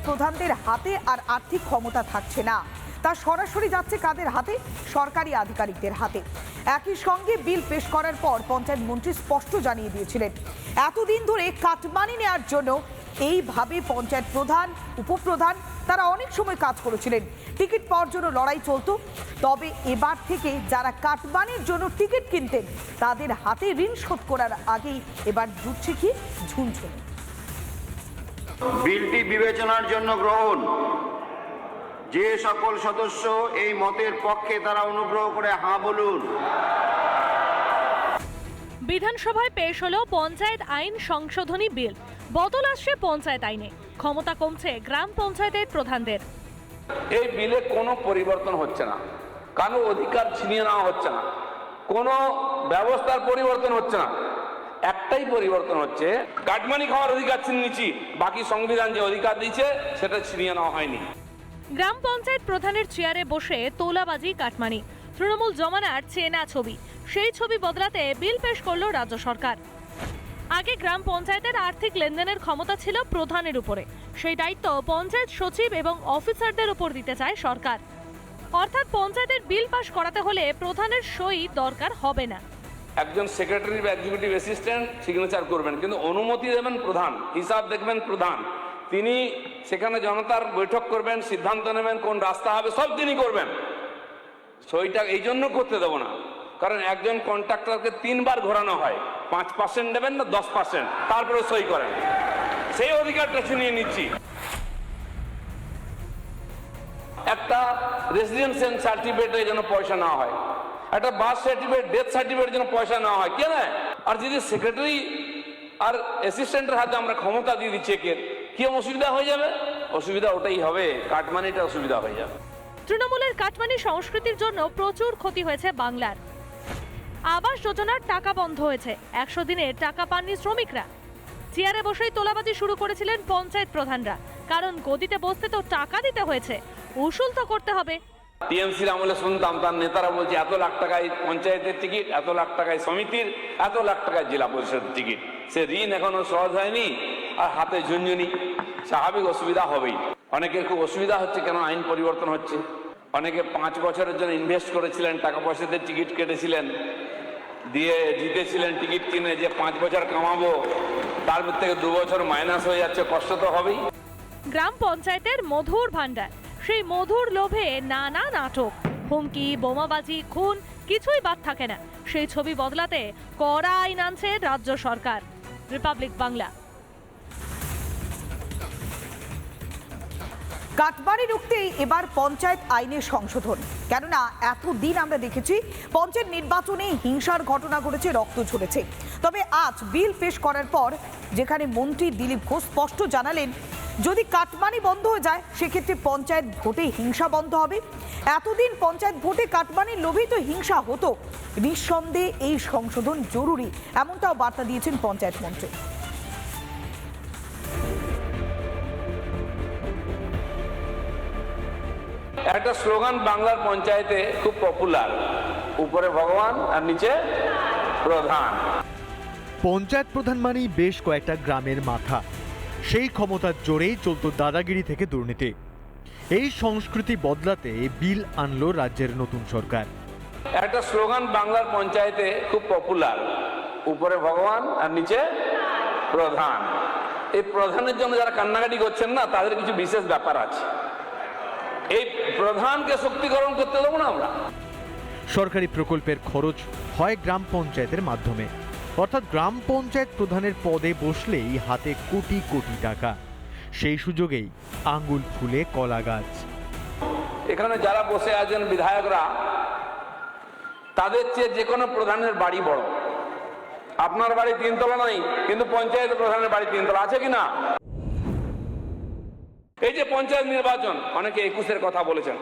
প্রধানদের হাতে আর আর্থিক ক্ষমতা থাকছে না, তা সরাসরি যাচ্ছে কাদের হাতে? সরকারি আধিকারিকদের হাতে। একই সঙ্গে বিল পেশ করার পর পঞ্চায়েত মন্ত্রী স্পষ্ট জানিয়ে দিয়েছিলেন, এতদিন ধরে কাটমানি নেওয়ার জন্য এইভাবে পঞ্চায়েত প্রধান, উপপ্রধান তারা অনেক সময় কাজ করেছিলেন, টিকিট পাওয়ার জন্য লড়াই চলতো। তবে এবার থেকে যারা কাটমানির জন্য টিকিট কিনতেন তাদের হাতে ঋণ শোধ করার আগেই এবার জুটছে কি ঝুনঝুন। বিলটি বিবেচনার জন্য গ্রহণ। যে সকল সদস্য এই মতের পক্ষে তারা অনুগ্রহ করে হাঁ বলুন। বিধানসভায় পেশ হলো পঞ্চায়েত আইন সংশোধনী বিল। বদল আসছে পঞ্চায়েত আইনে, ক্ষমতা কমছে গ্রাম পঞ্চায়েতের প্রধানদের। এই বিলে কোনো পরিবর্তন হচ্ছে না, কারো অধিকার ছিনিয়ে নেওয়া হচ্ছে না, কোনো ব্যবস্থার পরিবর্তন হচ্ছে না। একটাই পরিবর্তন হচ্ছে, কাটমানি খাওয়ার অধিকার ছিনিয়ে নিচ্ছি, বাকি সংবিধান যে অধিকার দিয়েছে সেটা ছিনিয়ে নেওয়া হয়নি। গ্রাম পঞ্চায়েত প্রধানের চেয়ারে বসে তোলাবাজি কাটমানি, তৃণমূল জমানার চেনা ছবি। সেই ছবি বদলাতে বিল পেশ করলো রাজ্য সরকার। আগে গ্রাম পঞ্চায়েতের আর্থিক লেনদেনের ক্ষমতা ছিল প্রধানের উপরে, সেই দায়িত্ব পঞ্চায়েত সচিব এবং অফিসারদের উপর দিতে চায় সরকার। অর্থাৎ পঞ্চায়েতের বিল পাশ করাতে হলে প্রধানের সই দরকার হবে না। একজন সেক্রেটারি বা এক্সিকিউটিভ অ্যাসিস্ট্যান্ট সিগনেচার করবেন, কিন্তু অনুমতি দেবেন প্রধান, হিসাব দেখবেন প্রধান। তিনি সেখানে জনতার বৈঠক করবেন, সিদ্ধান্ত নেবেন কোন রাস্তা হবে, সব তিনি করবেন। সইটা এই জন্য করতে দেবো না, কারণ একজন কন্ট্রাক্টরকে 3 বার ঘোরানো হয়, 5% দেবেন না 10%, তারপরে সই করেন। সেই অধিকারটা ছিনিয়ে নিচ্ছি। একটা রেসিডেন্সিয়াল সার্টিফিকেটের জন্য পয়সা নেওয়া হয়, একটা বার্থ সার্টিফিকেট, ডেথ সার্টিফিকেটের জন্য পয়সা নেওয়া হয়, কেন? আর যদি সেক্রেটারি আর অ্যাসিস্ট্যান্টের হাতে আমরা ক্ষমতা দিয়ে দিই চেকের, কি অসুবিধা হয়ে যাবে? অসুবিধা ওটাই হবে, কাটমানিটা অসুবিধা হয়ে যাবে। তৃণমূলের কাটমানি সংস্কৃতির জন্য প্রচুর ক্ষতি হয়েছে বাংলার। আবাস যোজনার টাকা বন্ধ হয়েছে, 100 দিনের টাকা পাননি শ্রমিকরা। চেয়ারে বসেই তোলাবাজি শুরু করেছিলেন পঞ্চায়েত প্রধানরা, কারণ গদিতে বসতে তো টাকা দিতে হয়েছে, উসুল তো করতে হবে। টিএমসির আমলে শুনতাম তার নেতারা বলছে এত লাখ টাকায় পঞ্চায়েতের টিকিট, এত লাখ টাকায় সমিতির, এত লাখ টাকায় জেলা পরিষদের টিকিট। সে ঋণ এখনো সহজ হয়নি, আর হাতে ঝুনঝুনি, স্বাভাবিক অসুবিধা হবেই। অনেকের খুব অসুবিধা হচ্ছে, কেন আইন পরিবর্তন হচ্ছে। অনেকে 5 বছরের জন্য ইনভেস্ট করেছিলেন, টাকা পয়সাতে টিকিট কেটেছিলেন, দিয়ে জিতেছিলেন টিকিট কিনে, যে 5 বছর কামাবো, তার থেকে 2 বছর মাইনাস হয়ে যাচ্ছে, কষ্ট তো হবেই। গ্রাম পঞ্চায়েতের মধুর ভান্ডার, সেই মধুর লোভে নানা নাটক, হুমকি, বোমাবাজি, খুন, কিছুই বাদ থাকে না। সেই ছবি বদলাতে কড়া আইন আনছে রাজ্য সরকার। রিপাবলিক বাংলা। কাটমানি রুখতেই এবার পঞ্চায়েত আইনের সংশোধন। কেননা এতদিন আমরা দেখেছি পঞ্চায়েত নির্বাচনে হিংসার ঘটনা ঘটেছে, রক্ত ঝরেছে। তবে আজ বিল পেশ করার পর যেখানে মন্ত্রী দিলীপ ঘোষ স্পষ্ট জানালেন, যদি কাটমানি বন্ধ হয়ে যায় সেক্ষেত্রে পঞ্চায়েত ভোটে হিংসা বন্ধ হবে। এতদিন পঞ্চায়েত ভোটে কাটমানির লোভেই তো হিংসা হতো, নিঃসন্দেহে এই সংশোধন জরুরি, এমনটাও বার্তা দিয়েছেন পঞ্চায়েত মন্ত্রী। একটা স্লোগান বাংলার পঞ্চায়েতে খুব পপুলার, উপরে ভগবান আর নিচে প্রধান। পঞ্চায়েত প্রধান মানেই বেশ কয়েকটা গ্রামের মাথা, সেই ক্ষমতার জোরেই চলতো দাদাগিরি থেকে দুর্নীতি। এই সংস্কৃতি বদলাতে বিল আনলো রাজ্যের নতুন সরকার। একটা স্লোগান বাংলার পঞ্চায়েতে খুব পপুলার, উপরে ভগবান আর নিচে প্রধান। এই প্রধানের জন্য যারা কান্নাকাটি করছেন না, তাদের কিছু বিশেষ ব্যাপার আছে। এই প্রধানকে শক্তিকরণ করতে দেবো না আমরা। সরকারি প্রকল্পের খরচ হয় গ্রাম পঞ্চায়েতের মাধ্যমে, অর্থাৎ গ্রাম পঞ্চায়েত প্রধানের পদে বসলেই হাতে কোটি কোটি টাকা। সেই সুযোগেই আঙ্গুল ফুলে কলা গাছ। এখানে যারা বসে আছেন বিধায়করা, তাদের চেয়ে যে কোনো প্রধানের বাড়ি বড়। আপনার বাড়ি 3 তলা নয়, কিন্তু পঞ্চায়েত প্রধানের বাড়ি 3 তলা আছে কিনা? এই যে পঞ্চায়েত নির্বাচন, অনেকে 21-এর কথা বলেছেন,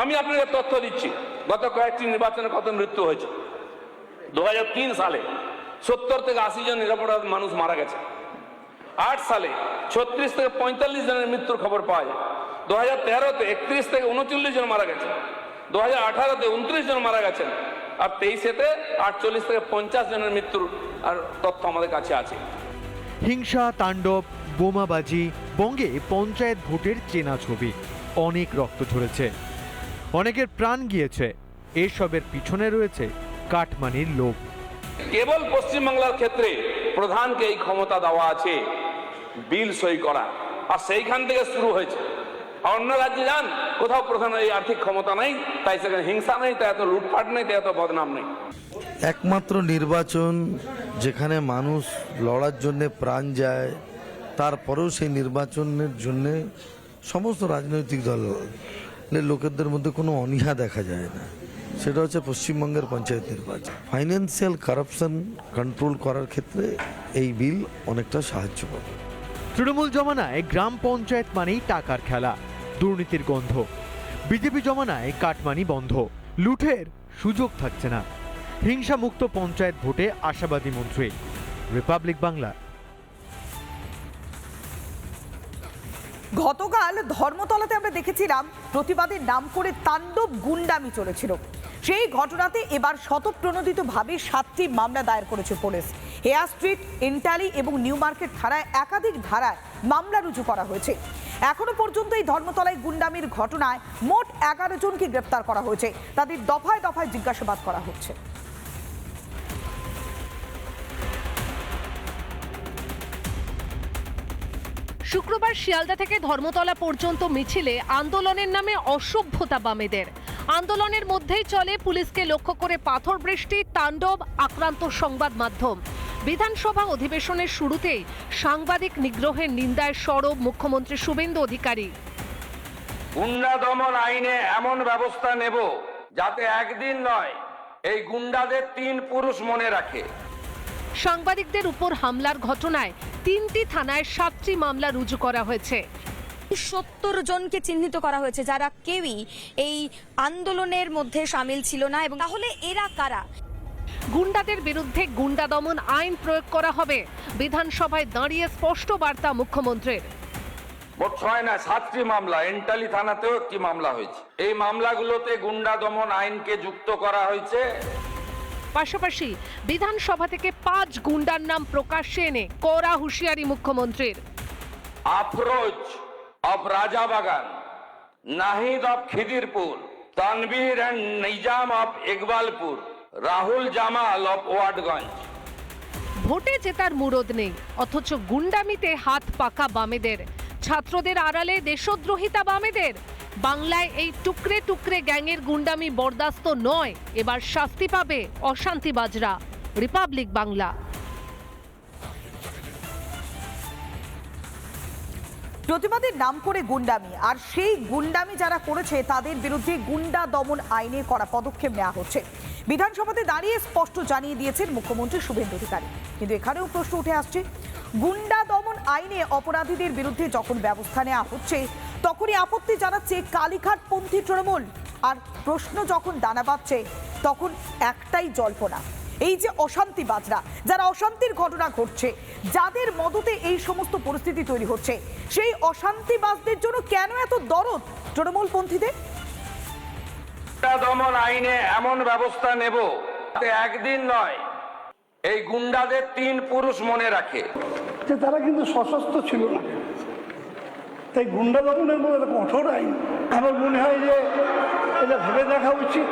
আমি আপনাকে তথ্য দিচ্ছি, গত কয়েকটি নির্বাচনে কত মৃত্যু হয়েছে। 2003 সালে 70 থেকে 80 জন নিরপরাধ মানুষ মারা গেছে। 8 সালে 36 থেকে 45 জনের মৃত্যুর খবর পাওয়া যায়। 2013-তে 31 থেকে 39 জন মারা গেছে। 2018-তে 29 জন মারা গেছেন। আর 23-তে 48 থেকে 50 জনের মৃত্যুর আর তথ্য আমাদের কাছে আছে। হিংসা তাণ্ডব, বোমাবাজি, বঙ্গে পঞ্চায়েত ভোটের চেনা ছবি। অনেক রক্ত ঝরেছে, অনেকের প্রাণ গিয়েছে। এসবের পিছনে রয়েছে কাটমানির লোভ। কেবল পশ্চিমবাংলার ক্ষেত্রে প্রধানকে এই ক্ষমতা দেওয়া আছে বিল সই করা, আর সেইখান থেকে শুরু হয়েছে। অন্য রাজ্যে যান, কোথাও প্রধানের এই আর্থিক ক্ষমতা নেই, তাই সেখানে হিংসা নেই, তাই এত লুটপাট নেই, তাই এত বদনাম নেই। একমাত্র নির্বাচন যেখানে মানুষ লড়ার জন্যে প্রাণ যায়, তারপরেও সেই নির্বাচনের জন্যে সমস্ত রাজনৈতিক দলের লোকেদের মধ্যে কোনো অনীহা দেখা যায় না। সেটা হচ্ছে পশ্চিমবঙ্গের পঞ্চায়েত নির্বাচন। ফাইন্যান্সিয়াল কারাপশন কন্ট্রোল করার ক্ষেত্রে এই বিল অনেকটা সাহায্য করে। তৃণমূল জমানায় গ্রাম পঞ্চায়েত মানেই টাকার খেলা, দুর্নীতির গন্ধ। বিজেপি জমানায় কাটমানি বন্ধ, লুঠের সুযোগ থাকছে না। হিংসামুক্ত পঞ্চায়েত ভোটে আশাবাদী মন্ত্রী। রিপাবলিক বাংলা। গতকাল ধর্মতলাতে আমরা দেখেছিলাম প্রতিবাদের নাম করে তাণ্ডব গুন্ডামি চলেছিল। সেই ঘটনাতে এবার শতপ্রণোদিতভাবে 7টি মামলা দায়ের করেছে পুলিশ। হেয়ার স্ট্রিট, ইন্টালি এবং নিউ মার্কেট থানায় একাধিক ধারায় মামলা রুজু করা হয়েছে। এখনো পর্যন্ত এই ধর্মতলায় গুন্ডামির ঘটনায় মোট 11 জনকে গ্রেপ্তার করা হয়েছে। তাদের দফায় দফায় জিজ্ঞাসাবাদ করা হচ্ছে। শুক্রবার শিয়ালদা থেকে ধর্মতলা পর্যন্ত মিছিলে আন্দোলনের নামে অসভ্যতা বামেদের। আন্দোলনের মধ্যেই চলে পুলিশকে লক্ষ্য করে পাথর বৃষ্টি, তাণ্ডব, আক্রান্ত সংবাদ মাধ্যম। বিধানসভা অধিবেশনের শুরুতেই সাংবাদিক নিগ্রহের নিন্দায় সরব মুখ্যমন্ত্রী শুভেন্দু অধিকারী। গুন্ডা দমন আইনে এমন ব্যবস্থা নেব যাতে একদিন নয়, এই গুন্ডাদের 3 পুরুষ মনে রাখে। সাংবাদিকদের উপর হামলার ঘটনায় 3টি থানায় 7টি মামলা রুজু করা হয়েছে। 70 জনকে চিহ্নিত করা হয়েছে যারা কেউই এই আন্দোলনের মধ্যে সামিল ছিল না। এবং তাহলে এরা কারা? গুন্ডাদের বিরুদ্ধে গুন্ডা দমন আইন প্রয়োগ করা হবে। বিধানসভায় দাঁড়িয়ে স্পষ্ট বার্তা মুখ্যমন্ত্রীর। মোট 6 না 7টি মামলা, এন্টালি থানাতেও একটি মামলা হয়েছে। এই মামলাগুলোতে গুন্ডা দমন আইনকে যুক্ত করা হয়েছে। পাশাপাশি বিধানসভা থেকে 5 গুন্ডার নাম প্রকাশ্যে এনে কড়া হুঁশিয়ারি মুখ্যমন্ত্রীর। Afroz of Rajabagan, Nahid of Khidirpur, Tanvir and Nizam of Ekbalpur, Rahul Jamal of Watgunge. ভোটে জেতার মুরদ নেই, অথচ গুন্ডামিতে হাত পাকা বামেদের। ছাত্রদের আড়ালে দেশদ্রোহিতা বামেদের। বাংলায় এই টুকরে টুকরে গ্যাংয়ের গুন্ডামি বরদাস্ত নয়। এবার শাস্তি পাবে অশান্তিবাজরা। রিপাবলিক বাংলা। প্রতিবাদের নাম করে গুন্ডামি, আর সেই গুন্ডামি যারা করেছে তাদের বিরুদ্ধে গুন্ডা দমন আইনে কড়া পদক্ষেপ নেওয়া হচ্ছে। বিধানসভাতে দাঁড়িয়ে স্পষ্ট জানিয়ে দিয়েছেন মুখ্যমন্ত্রী শুভেন্দু অধিকারী। কিন্তু এখানেও প্রশ্ন উঠে আসছে, গুন্ডা দমন আইনে অপরাধীদের বিরুদ্ধে যখন ব্যবস্থা নেওয়া হচ্ছে তখনই আপত্তি জানাচ্ছে কালীঘাটপন্থী তৃণমূল। আর প্রশ্ন যখন দানা বাঁধছে তখন একটাই জল্পনা, এই যে অশান্তিবাজরা, যারা অশান্তির ঘটনা ঘটছে, যাদের মদতে এই সমস্ত পরিস্থিতি তৈরি হচ্ছে, সেই অশান্তিবাজদের জন্য কেন এত দরদ তৃণমূলপন্থীদের? গুন্ডা দমন আইনে এমন ব্যবস্থা নেব যাতে একদিন নয়, এই গুন্ডাদের 3 পুরুষ মনে রাখে। যে তারা কিন্তু সশস্ত্র ছিল না, তাই গুন্ডা দমনের মধ্যে একটা কঠোর আইন। আমার মনে হয় যে এটা ভেবে দেখা উচিত।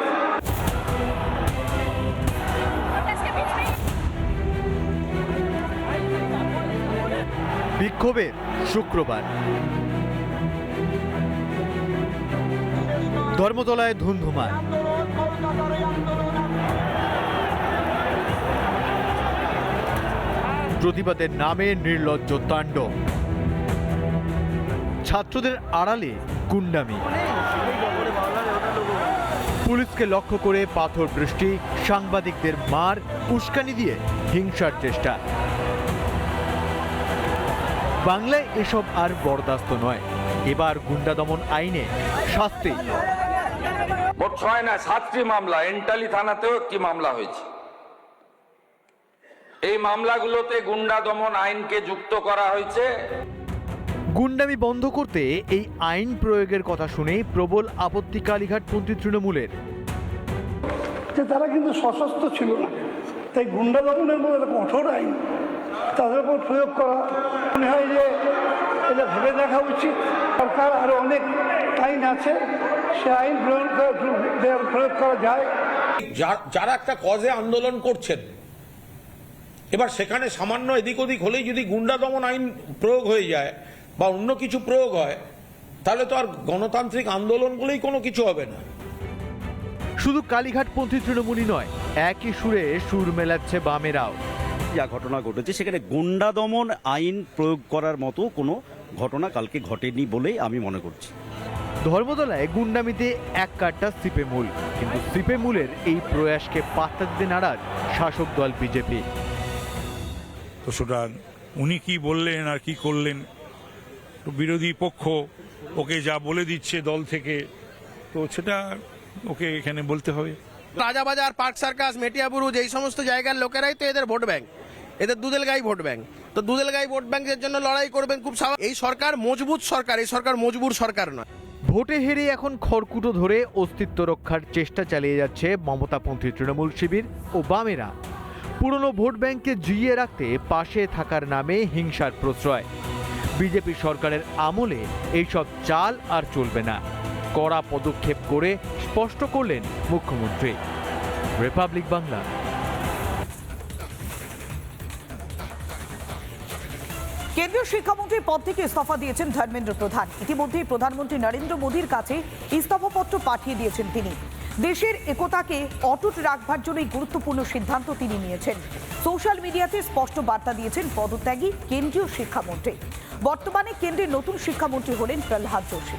বিক্ষোভের শুক্রবার ধর্মতলায় ধুন্ধুমার। প্রতিবাদের নামে নির্লজ্জ তাণ্ডব, ছাত্রদের আড়ালে গুন্ডামি, পুলিশকে লক্ষ্য করে পাথর বৃষ্টি, সাংবাদিকদের মার, উস্কানি দিয়ে হিংসার চেষ্টা। বাংলায় এসব আর বরদাস্ত নয়। এবার গুন্ডা দমন আইনে শাস্তি। মোট 6 না 7টি মামলা, এন্টালি থানাতেও একটি মামলা হয়েছে। এই মামলাগুলোতে গুন্ডা দমন আইনকে যুক্ত করা হয়েছে। গুন্ডামি বন্ধ করতে এই আইন প্রয়োগের কথা শুনে প্রবল আপত্তি কালীঘাটপন্থী তৃণমূলের। যে তারা কিন্তু সশস্ত্র ছিল না, তাই গুন্ডা দমনের মধ্যে একটা কঠোর আইন। তাদের উপর প্রয়োগ করা মনে হয় যে এটা ভেবে দেখা উচিত। সরকার আরও অনেক আইন আছে, সে আইন প্রয়োগ করা যায়। যারা একটা কজে আন্দোলন করছেন, এবার সেখানে সামান্য এদিক ওদিক হলেই যদি গুন্ডা দমন আইন প্রয়োগ হয়ে যায় বা অন্য কিছু প্রয়োগ হয়, তাহলে তো আর গণতান্ত্রিক আন্দোলন বলেই কোনো কিছু হবে না। শুধু কালীঘাটপন্থী তৃণমূলই নয়, একই সুরে সুর মেলাচ্ছে বামেরাও। যা ঘটনা ঘটেছে সেখানে গুন্ডা দমন আইন প্রয়োগ করার মতো কোনো ঘটনা কালকে ঘটেনি বলেই আমি মনে করছি। ধর্মতলায় গুন্ডামিতে এক কাট্টা সিপেমূল, কিন্তু সিপেমূলের এই প্রয়াসকে পাত্তা দিতে নারাজ শাসক দল বিজেপি। তো সুতরাং উনি কি বললেন আর কি করলেন, তো বিরোধী পক্ষ ওকে যা বলে দিচ্ছে দল থেকে, তো সেটা ওকে এখানে বলতে হবে। রাজাবাজার, পার্ক সার্কাস, মেটিয়াবুরুজ এই সমস্ত জায়গার লোকেরাই তো এদের ভোট ব্যাংক, এদের দুধেলগাই ভোট ব্যাংক। তো দুধেলগাই ভোট ব্যাংকের জন্য লড়াই করবেন খুব স্বাভাবিক। এই সরকার মজবুত সরকার, এই সরকার মজবুর সরকার নয়। ভোটে হেরে এখন খড়কুটো ধরে অস্তিত্ব রক্ষার চেষ্টা চালিয়ে যাচ্ছে মমতাপন্থী তৃণমূল শিবির ও বামেরা। পুরনো ভোট ব্যাংককে জিইয়ে রাখতে পাশে থাকার নামে হিংসার প্রশ্রয়। বিজেপি সরকারের আমলে এইসব চাল আর চলবে না, কড়া পদক্ষেপ করে স্পষ্ট করলেন মুখ্যমন্ত্রী। রিপাবলিক বাংলা। কেন্দ্রীয় শিক্ষামন্ত্রীর পদ থেকে ইস্তফা দিয়েছেন ধর্মেন্দ্র প্রধান। ইতিমধ্যেই প্রধানমন্ত্রী নরেন্দ্র মোদীর কাছে ইস্তফাপত্র পাঠিয়ে দিয়েছেন তিনি। দেশের একতাকে অটুট রাখবার জন্যই গুরুত্বপূর্ণ সিদ্ধান্ত তিনি নিয়েছেন। সোশ্যাল মিডিয়াতে স্পষ্ট বার্তা দিয়েছেন পদত্যাগী কেন্দ্রীয় শিক্ষামন্ত্রী। বর্তমানে কেন্দ্রের নতুন শিক্ষামন্ত্রী হলেন প্রহ্লাদ যোশী।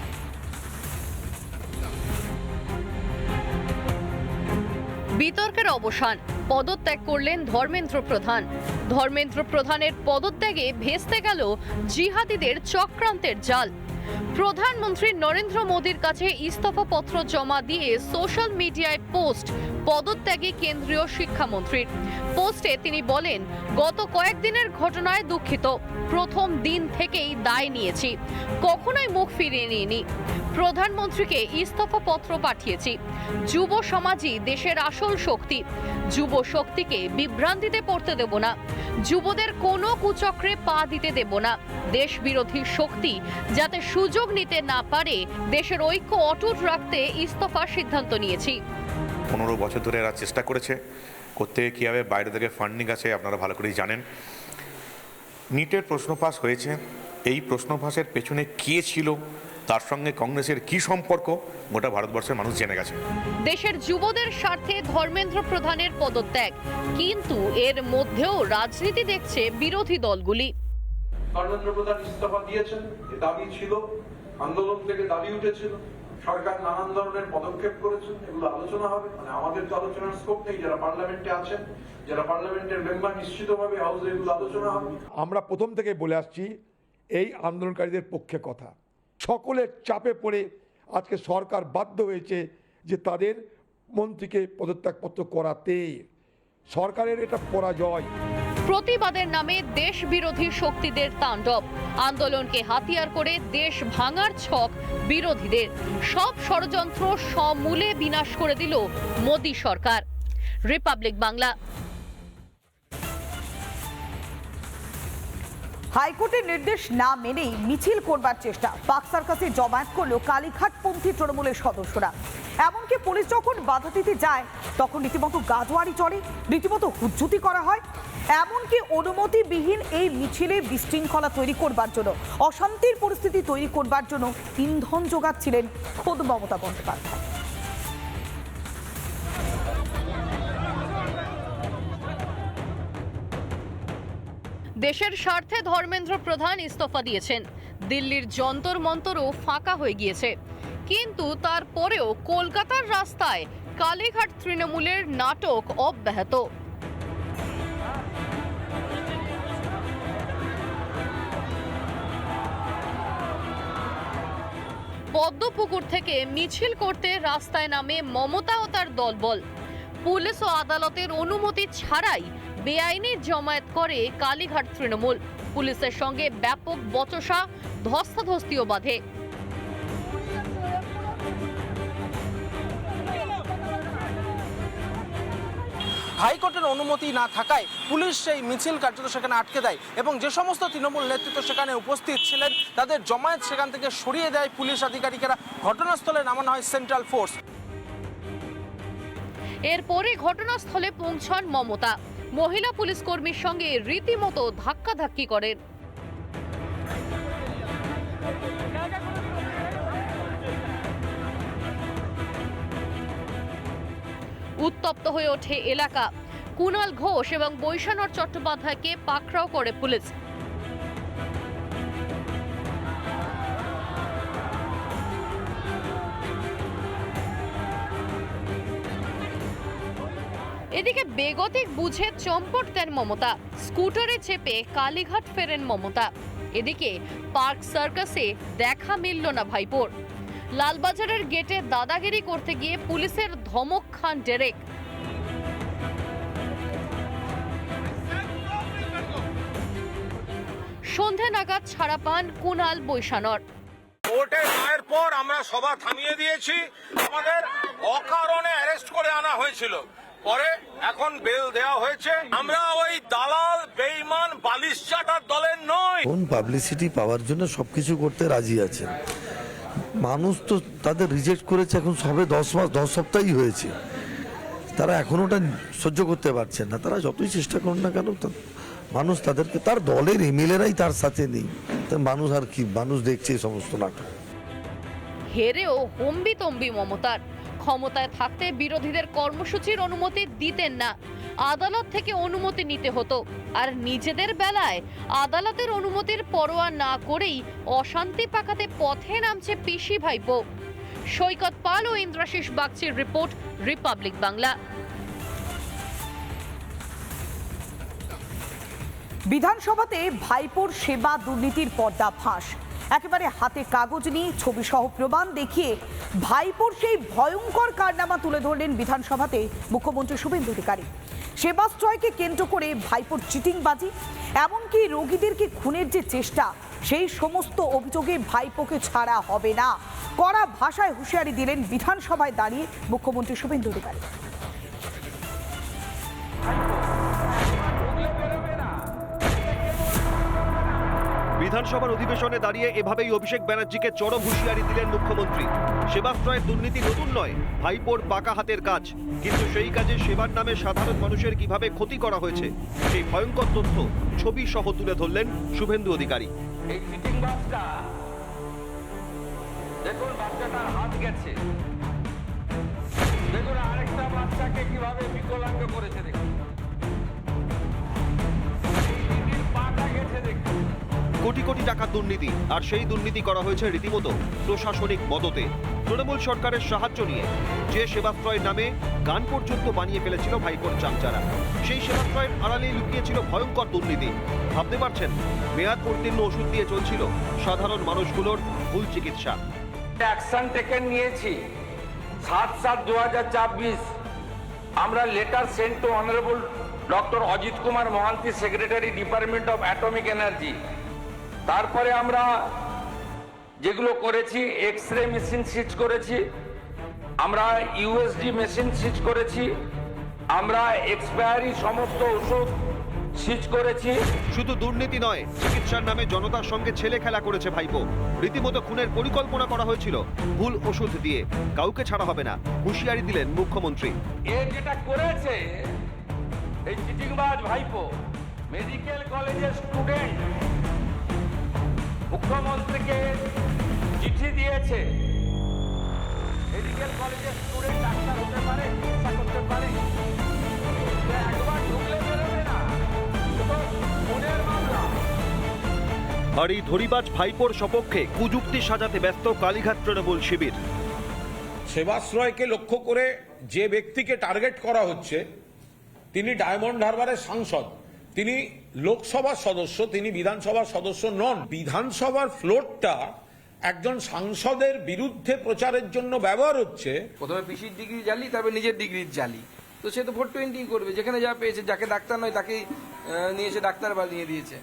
বিতর্কের অবসান, পদত্যাগ করলেন ধর্মেন্দ্র প্রধান। ধর্মেন্দ্র প্রধানের পদত্যাগে ভেস্তে গেল জিহাদিদের চক্রান্তের জাল। প্রধানমন্ত্রী নরেন্দ্র মোদীর কাছে ইস্তফাপত্র জমা দিয়ে সোশ্যাল মিডিয়ায় পোস্ট পদত্যাগী কেন্দ্রীয় শিক্ষামন্ত্রীর। পোস্টে তিনি বলেন, গত কয়েকদিনের ঘটনায় দুঃখিত, প্রথম দিন থেকেই দায় নিয়েছি, কখনোই মুখ ফিরিয়ে নিইনি। প্রধানমন্ত্রীকে ইস্তফাপত্র পাঠিয়েছি। যুব সমাজই দেশের আসল শক্তি, যুব শক্তিকে বিভ্রান্তিতে পড়তে দেব না, যুবদের কোনো কুচক্রে পা দিতে দেব না। দেশ বিরোধী শক্তি যাতে সুযোগ নিতে না পারে, দেশের ঐক্য অটুট রাখতে ইস্তফার সিদ্ধান্ত নিয়েছি। 15 বছর ধরে এরা চেষ্টা করেছে করতে, কীভাবে বাইরে থেকে ফান্ডিং আছে আপনারা ভালো করেই জানেন। নিটের প্রশ্ন ফাঁস হয়েছে, এই প্রশ্ন ফাঁসের পেছনে কে ছিল, তার সঙ্গে কংগ্রেসের কি সম্পর্ক, গোটা ভারতবর্ষের মানুষ জেনে গেছে। দেশের যুবদের স্বার্থে ধর্মেন্দ্র প্রধানের পদত্যাগ, কিন্তু এর মধ্যেও রাজনীতি দেখছে বিরোধী দলগুলি। ধর্মেন্দ্র প্রধান ইস্তফা দিয়েছেন, দাবি ছিল, আন্দোলন থেকে দাবি উঠেছিল, সরকার নানান ধরনের পদক্ষেপ করেছেন, এগুলো আলোচনা হবে। মানে আমাদের তো আলোচনার স্কোপ নেই, যারা পার্লামেন্টে আছেন, যারা পার্লামেন্টের মেম্বার, নিশ্চিতভাবে হাউসে এগুলো আলোচনা হবে। আমরা প্রথম থেকে বলে আসছি এই আন্দোলনকারীদের পক্ষে কথা। সকলের চাপে পড়ে আজকে সরকার বাধ্য হয়েছে যে তাদের মন্ত্রীকে পদত্যাগপত্র করাতে। সরকারের এটা পরাজয়। প্রতিবাদের নামে দেশ বিরোধী শক্তিদের তাণ্ডব, আন্দোলনকে হাতিয়ার করে দেশ ভাঙার ছক বিরোধীদের। সব ষড়যন্ত্র সমূলে বিনাশ করে দিল মোদী সরকার। রিপাবলিক বাংলা। হাইকোর্টের নির্দেশ না মেনেই মিছিল করবার চেষ্টা, পার্ক সার্কাসে জমায়েত করলো কালীঘাটপন্থী তৃণমূলের সদস্যরা। এমনকি পুলিশ যখন বাধা দিতে যায় তখন রীতিমতো গাজোয়ারি চলে, রীতিমতো হুজ্জুতি করা হয়। এমনকি অনুমতিবিহীন এই মিছিলে বিশৃঙ্খলা তৈরি করবার জন্য, অশান্তির পরিস্থিতি তৈরি করবার জন্য ইন্ধন যোগাচ্ছিলেন খোদ মমতা বন্দ্যোপাধ্যায়। দেশের স্বার্থে ধর্মেন্দ্র প্রধান ইস্তফা দিয়েছেন। দিল্লির যন্তর মন্তরও ফাঁকা হয়ে গিয়েছে, কিন্তু তারপরেও কলকাতার রাস্তায় কালীঘাট তৃণমূলের নাটক অব্যাহত। পদ্মপুকুর থেকে মিছিল করতে রাস্তায় নামে মমতা ও তার দলবল। পুলিশ ও আদালতের অনুমতি ছাড়াই বেআইনি জমায়েত করে কালীঘাট তৃণমূল। পুলিশের সঙ্গে ব্যাপক বচসা, ধস্তাধস্তিও বাধে। হাইকোর্টের অনুমতি না থাকায় পুলিশ সেই মিছিল কার্যত সেখানে আটকে দেয় এবং যে সমস্ত তৃণমূল নেতৃত্ব সেখানে উপস্থিত ছিলেন তাদের জমায়েত সেখান থেকে সরিয়ে দেয় পুলিশ আধিকারিকেরা। ঘটনাস্থলে নামানো হয় সেন্ট্রাল ফোর্স। এরপরে ঘটনাস্থলে পৌঁছান মমতা। মহিলা পুলিশ কর্মীর সঙ্গে রীতিমতো ধাক্কাধাক্কি করেন। উত্তপ্ত হয়ে ওঠে এলাকা। কুণাল ঘোষ এবং বৈশানর চট্টোপাধ্যায়কে পাকড়াও করে পুলিশ। এদিকে বেগতিক বুঝে চম্পট দেন মমতা। স্কুটারে চেপে কালীঘাট ফেরেন মমতা। এদিকে পার্ক সার্কাসে দেখা মিলল না ভাইপোর। লালবাজারের গেটে দাদাগিরি করতে গিয়ে পুলিশের ধমক খান ডেরেক। সন্ধে নাগাদ ছাড়া পান কুণাল বৈশানর। কোর্টের রায়ের পর আমরা সভা থামিয়ে দিয়েছি। আমাদের অকারণে অ্যারেস্ট করে আনা হয়েছিল, পরে এখন বেল দেওয়া হয়েছে। আমরা ওই দালাল বেঈমান বালিশ চাটার দলের নই। কোন পাবলিসিটি পাওয়ার জন্য সবকিছু করতে রাজি আছে। মানুষ তো তাদের রিজেক্ট করেছে, এখন সবে 10 সপ্তাহই হয়েছে। তারা এখন ওটা সহ্য করতে পারছেন না। তারা যতই চেষ্টা করুন না কেন, মানুষ তাদেরকে, তার দলের এমএলএরাই তার সাথে নেই। মানুষ আর কি, মানুষ দেখছে এই সমস্ত নাটক। হেরেও হম্বিতম্বি মমতার। ক্ষমতায় থাকতে বিরোধীদের কর্মসূচির অনুমতি দিতেন না, আদালত থেকে অনুমতি নিতে হতো। আর নিজেদের বেলায় আদালতের অনুমতির পরোয়া না করেই অশান্তি পাকাতে পথে নামছে পিসি ভাইপো। সৈকত পাল ও ইন্দ্রাশিস বাগচির রিপোর্ট, রিপাবলিক বাংলা। বিধানসভাতে ভাইপোর সেবা দুর্নীতির পর্দা ফাঁস। একেবারে হাতে কাগজ নিয়ে ছবি সহ প্রমাণ দেখিয়ে ভাইপোর সেই ভয়ঙ্কর কারনামা তুলে ধরলেন বিধানসভাতে মুখ্যমন্ত্রী শুভেন্দু অধিকারী। সেবাশ্রয়কে কেন্দ্র করে ভাইপোর চিটিংবাজি, এমনকি রোগীদেরকে খুনের যে চেষ্টা, সেই সমস্ত অভিযোগে ভাইপোকে ছাড়া হবে না। কড়া ভাষায় হুঁশিয়ারি দিলেন বিধানসভায় দাঁড়িয়ে মুখ্যমন্ত্রী শুভেন্দু অধিকারী। বিধানসভার অধিবেশনে দাঁড়িয়ে এভাবেই অভিষেক ব্যানার্জিকে চরম হুঁশিয়ারি দিলেন মুখ্যমন্ত্রী। সেবাশ্রয়ের দুর্নীতি নতুন নয়, ভাইপোর পাকা হাতের কাজ। কিন্তু সেই কাজে সেবার নামে সাধারণ মানুষের কিভাবে ক্ষতি করা হয়েছে, সেই ভয়ঙ্কর তথ্য ছবি সহ তুলে ধরলেন শুভেন্দু অধিকারী। এই চিটিং বাসটা দেখুন, বাচ্চাটার হাত গেছে, দেখুন আরেকটা বাচ্চাকে কিভাবে বিকলাঙ্গ করেছে, দেখুন পাটা গেছে, দেখুন। কোটি কোটি টাকার দুর্নীতি, আর সেই দুর্নীতি করা হয়েছে রীতিমতো প্রশাসনিক মদতে। তৃণমূল সরকারের সাহায্য নিয়ে যে সেবাশ্রয়ের নামে গান পর্যন্ত বানিয়ে ফেলেছিল ভাইপোর চামচারা, সেই সেবাশ্রয়ের আড়ালেই লুকিয়েছিল ভয়ঙ্কর দুর্নীতি। ভাবতে পারছেন, মেয়াদ উত্তীর্ণ ওষুধ দিয়ে চলছিল সাধারণ মানুষগুলোর ভুল চিকিৎসা। অ্যাকশন টেকেন নিয়েছি। 7/7/2024 আমরা letter sent to honourable doctor Ajit Kumar Mohanty, secretary department of atomic energy. তারপরে আমরা যেগুলো করেছি, এক্স-রে মেশিন সিজ করেছি, আমরা ইউএসডি মেশিন সিজ করেছি, আমরা এক্সপায়ারি সমস্ত ওষুধ সিজ করেছি। শুধু দুর্নীতি নয়, চিকিৎসার নামে জনতার সঙ্গে ছেলে খেলা করেছে ভাইপো। রীতিমতো খুনের পরিকল্পনা করা হয়েছিল ভুল ওষুধ দিয়ে। কাউকে ছাড়া হবে না, হুঁশিয়ারি দিলেন মুখ্যমন্ত্রী। এ যেটা করেছে এই চিটিংবাজ ভাইপো, মেডিকেল কলেজের স্টুডেন্ট মুখ্যমন্ত্রীকে চিঠি দিয়েছে। মেডিকেল কলেজের স্টুডেন্ট ডাক্তার হতে পারে, চিকিৎসা করতে পারে, একবার ঢুকলে বেরোবে না। আর এই ধরিবাজ ভাইপোর সপক্ষে কুযুক্তি সাজাতে ব্যস্ত কালীঘাট তৃণমূল শিবির। সেবাশ্রয়কে লক্ষ্য করে যে ব্যক্তিকে টার্গেট করা হচ্ছে, তিনি ডায়মন্ড হারবারের সাংসদ, তিনি লোকসভার সদস্য, তিনি বিধানসভার সদস্য নন। বিধানসভার ফ্লোরটা একজন সাংসদের বিরুদ্ধে প্রচারের জন্য ব্যবহার হচ্ছে। প্রথমে পিসির ডিগ্রি জালি, তারপর নিজের ডিগ্রির জালি। তো সে তো 420 করবে, যেখানে যা পেয়েছে, যাকে ডাক্তার নয় তাকেই নিয়ে এসে ডাক্তার বানিয়ে দিয়েছে।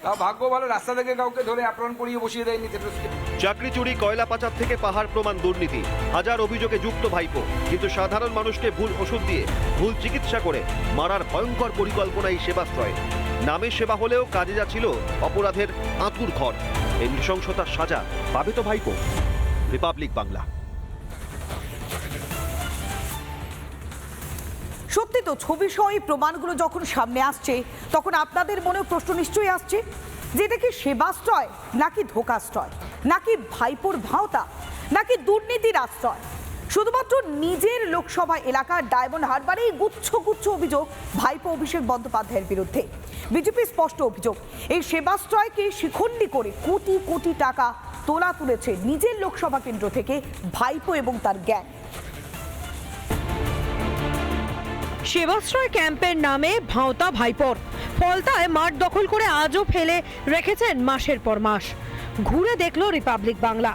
তাও ভাগ্য ভালো রাস্তা থেকে কাউকে ধরে অ্যাপ্রন করিয়ে বসিয়ে দেয়নি তেজস্ক্রিপ্ট। চাকরি চুরি, কয়লা পাচার থেকে পাহাড় প্রমাণ দুর্নীতি, হাজার অভিযোগে যুক্ত ভাইপো, কিন্তু সাধারণ মানুষকে ভুল ওষুধ দিয়ে ভুল চিকিৎসা করে মারার ভয়ঙ্কর পরিকল্পনা এই সেবাশ্রয়। নামে সেবা হলেও কাজে যাচ্ছিল অপরাধের আঁতুর ঘর। এই নৃশংসতার সাজা পাবে তো ভাইপো? রিপাবলিক বাংলা। সত্যি তো, ছবি সহ এই প্রমাণগুলো যখন সামনে আসছে তখন আপনাদের মনেও প্রশ্ন নিশ্চয়ই আসছে যে এটা কি সেবাশ্রয় নাকি ধোকাশ্রয়, নাকি ভাইপোর ভাওতা, নাকি দুর্নীতির আশ্রয়? শুধুমাত্র নিজের লোকসভা এলাকার ডায়মন্ড হারবারেই গুচ্ছ গুচ্ছ অভিযোগ ভাইপো অভিষেক বন্দ্যোপাধ্যায়ের বিরুদ্ধে। বিজেপি স্পষ্ট অভিযোগ, এই সেবাশ্রয়কে শিখণ্ডী করে কোটি কোটি টাকা তোলা তুলেছে নিজের লোকসভা কেন্দ্র থেকে ভাইপো এবং তার গ্যাং। সেবাশ্রয় ক্যাম্পের নামে ভাওতা ভাইপোর, ফলতায় মাঠ দখল করে আজও ফেলে রেখেছেন মাসের পর মাস। ঘুরে দেখলো রিপাবলিক বাংলা।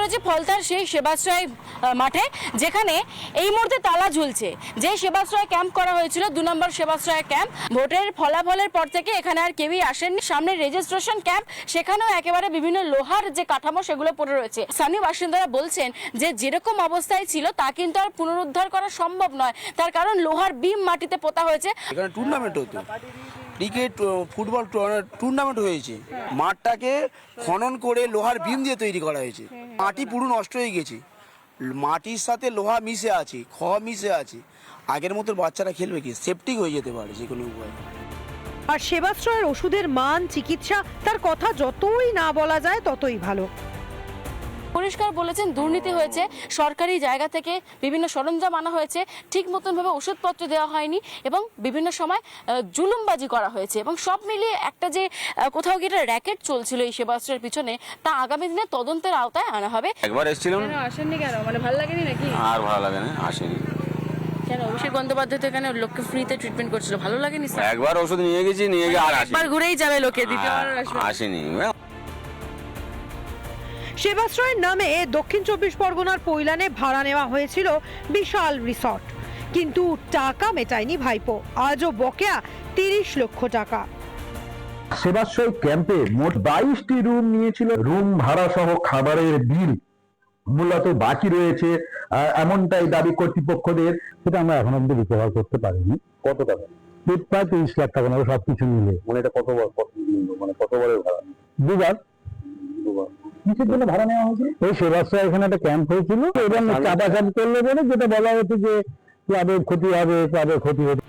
রয়েছে ফলতার সেই সেবাশ্রয় মাঠে, যেখানে এই মুহূর্তে তালা ঝুলছে। যে সেবাশ্রয় ক্যাম্প করা হয়েছিল, 2 নম্বর সেবাশ্রয় ক্যাম্প, ভোটের ফলাফলের পর থেকে এখানে আর কেউই আসেননি। সামনে রেজিস্ট্রেশন ক্যাম্প, সেখানেও একেবারে বিভিন্ন লোহার যে কাঠামো সেগুলো পড়ে রয়েছে। স্থানীয় বাসিন্দারা বলছেন যে যেরকম অবস্থায় ছিল তা কিন্তু আর পুনরুদ্ধার করা সম্ভব নয়, তার কারণ লোহার বিম মাটিতে পোতা হয়েছে। এখানে টুর্নামেন্ট হতো, ক্রিকেট ফুটবল টুর্নামেন্ট হয়েছে, মাঠটাকে খনন করে লোহার বিম দিয়ে তৈরি করা হয়েছে। মাটি পুরো নষ্ট হয়ে গেছে, মাটির সাথে লোহা মিশে আছে, খড় মিশে আছে। আগের মতো বাচ্চারা খেলবে কি? সেপটিক হয়ে যেতে পারে যে কোনো উপায়। আর সেবাশ্রয়ের ওষুধের মান, চিকিৎসা, তার কথা যতই না বলা যায় ততই ভালো। পরিষ্কার বলেছেন দুর্নীতি হয়েছে, সরকারি জায়গা থেকে বিভিন্ন সরঞ্জাম আনা হয়েছে, ঠিক মতন ভাবে ওষুধপত্র দেওয়া হয়নি এবং বিভিন্ন সময় জুলুমবাজি করা হয়েছে। এবং সব মিলিয়ে একটা যে কোথাও গিয়ে র্যাকেট চলছিল এই সেবাশ্রয়ের পিছনে, তা আগামী দিনে তদন্তের আওতায় আনা হবে। একবার এসেছিলাম, আসেননি কেন? মানে ভালো লাগেনি নাকি? আর ভালো লাগে না, আসেনি। কেন? অভিষেক বন্দ্যোপাধ্যায় তো এখানে লোককে ফ্রিতে ট্রিটমেন্ট করছিল, ভালো লাগেনি? একবার ওষুধ নিয়ে গেছি, নিয়ে গিয়ে আর একবার ঘুরেই যাবে লোকে, দ্বিতীয়বার আসেনি। সেবাশ্রয়ের নামে দক্ষিণ 24 পরগনার পৈলানে ভাড়া নেওয়া হয়েছিল বিশাল রিসর্ট, কিন্তু টাকা মেটায়নি ভাইপো। আজও বকেয়া 30 লক্ষ টাকা। সেবাশ্রয় ক্যাম্পে মোট 22টি রুম নিয়েছিল। রুম ভাড়া সহ খাবারের বিল মূলত বাকি রয়েছে, এমনটাই দাবি কর্তৃপক্ষদের। সেটা আমরা এখন অব্দি রিকভার করতে পারিনি। কত টাকা? প্রায় 30 লাখ টাকা নেবে সবকিছু মিলে। মানে এটা কতবারের ভাড়া? দুবার। কিসের জন্য ভাড়া নেওয়া হয়েছিল? এই সেবাশ্রয় এখানে একটা ক্যাম্প হয়েছিল এবং চাপাচাপ করলে বলে যেটা বলা হচ্ছে যে ক্লাবের ক্ষতি হবে, ক্লাবের ক্ষতি হবে।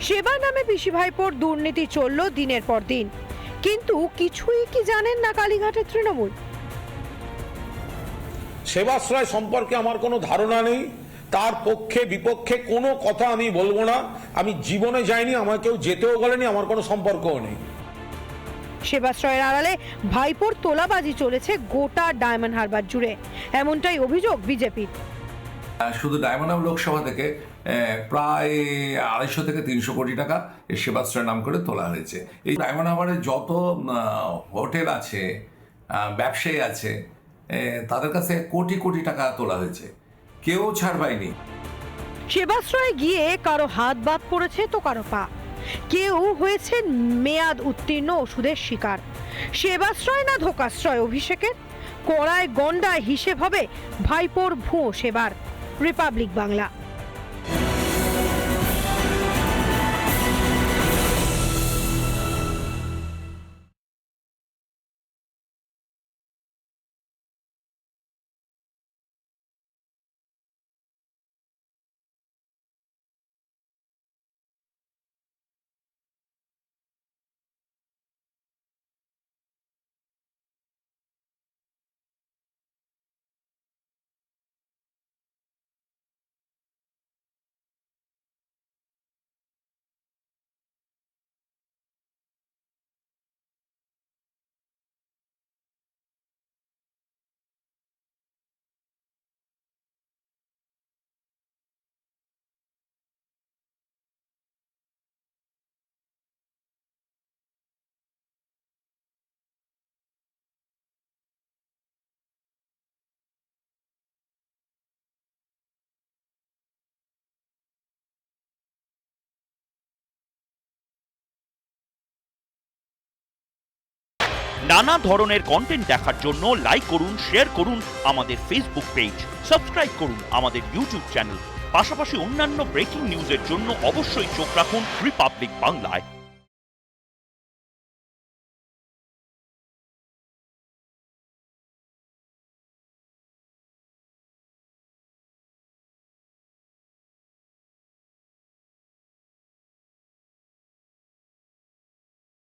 সেবা নামে পিসি ভাইপোর দুর্নীতি চলল দিনের পর দিন, কিন্তু কিছুই কি জানেন না কালীঘাটের তৃণমূল? সেবাশ্রয় সম্পর্কে আমার কোনো ধারণা নেই, তার পক্ষে বিপক্ষে কোনো কথা আমি বলবো না। আমি জীবনে যাইনি, আমার কেউ যেতেও বলেনি, আমার কোনো সম্পর্কও নেই। সেবাশ্রয়ের আড়ালে ভাইপোর তোলাবাজি চলেছে গোটা ডায়মন্ড হারবার জুড়ে, এমনটাই অভিযোগ বিজেপির। শুধু ডায়মন্ড হারবার লোকসভা থেকে প্রায় 250 থেকে 300 কোটি টাকা এই সেবাশ্রয় নাম করে তোলা হয়েছে। এই ডায়মন্ড হারবারে যত হোটেল আছে, ব্যবসায়ী আছে, তাদের কাছে কোটি কোটি টাকা তোলা হয়েছে, কেউ ছাড় পায়নি। সেবাশ্রয়ে গিয়ে কারো হাত বাদ পড়েছে তো কারো পা, কেউ হয়েছে মেয়াদ উত্তীর্ণ ওষুধের শিকার। সেবাশ্রয় না ধোকাশ্রয় অভিষেকের? কড়ায় গন্ডায় হিসেব হবে ভাইপোর ভুয়ো সেবার। রিপাবলিক বাংলা। নানা ধরনের কন্টেন্ট দেখার জন্য লাইক করুন, শেয়ার করুন আমাদের ফেসবুক পেজ, সাবস্ক্রাইব করুন আমাদের ইউটিউব চ্যানেল। পাশাপাশি অন্যান্য ব্রেকিং নিউজের জন্য অবশ্যই চোখ রাখুন রিপাবলিক বাংলায়।